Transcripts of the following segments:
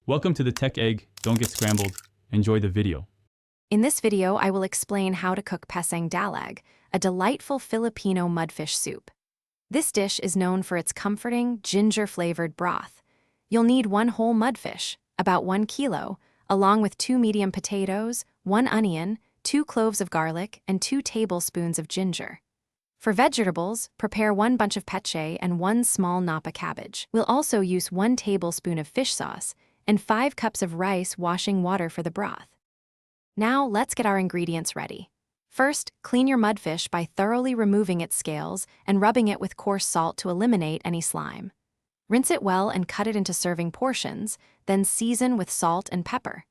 Welcome to the Tech Egg. Don't get scrambled. Enjoy the video. In this video, I will explain how to cook Pesang Dalag, a delightful Filipino mudfish soup. This dish is known for its comforting, ginger-flavored broth. You'll need one whole mudfish, about 1 kilo, along with 2 medium potatoes, 1 onion, 2 cloves of garlic, and 2 tablespoons of ginger. For vegetables, prepare 1 bunch of peche and 1 small napa cabbage. We'll also use 1 tablespoon of fish sauce and 5 cups of rice washing water for the broth. Now let's get our ingredients ready. First, clean your mudfish by thoroughly removing its scales and rubbing it with coarse salt to eliminate any slime. Rinse it well and cut it into serving portions, then season with salt and pepper.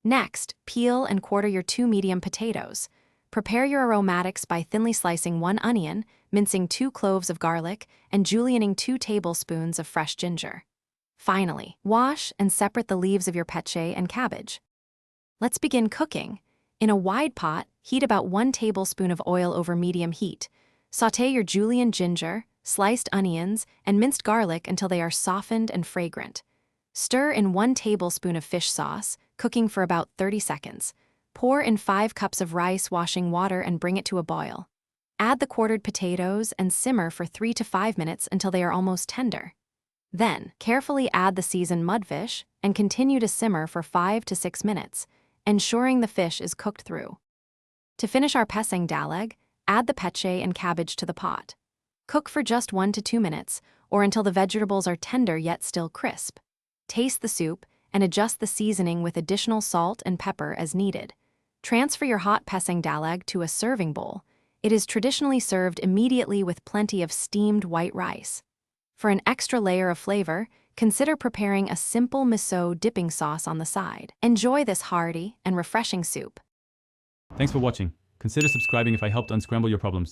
Next, peel and quarter your 2 medium potatoes. Prepare your aromatics by thinly slicing 1 onion, mincing 2 cloves of garlic, and julienning 2 tablespoons of fresh ginger. Finally, wash and separate the leaves of your peche and cabbage. Let's begin cooking. In a wide pot, heat about 1 tablespoon of oil over medium heat. Sauté your julienne ginger, sliced onions, and minced garlic until they are softened and fragrant. Stir in 1 tablespoon of fish sauce, cooking for about 30 seconds. Pour in 5 cups of rice washing water and bring it to a boil. Add the quartered potatoes and simmer for 3 to 5 minutes until they are almost tender. Then, carefully add the seasoned mudfish and continue to simmer for 5 to 6 minutes, ensuring the fish is cooked through. To finish our Pesang Dalag, add the peche and cabbage to the pot. Cook for just 1 to 2 minutes, or until the vegetables are tender yet still crisp. Taste the soup and adjust the seasoning with additional salt and pepper as needed. Transfer your hot Pesang Dalag to a serving bowl. It is traditionally served immediately with plenty of steamed white rice. For an extra layer of flavor, consider preparing a simple miso dipping sauce on the side. Enjoy this hearty and refreshing soup. Thanks for watching. Consider subscribing if I helped unscramble your problems.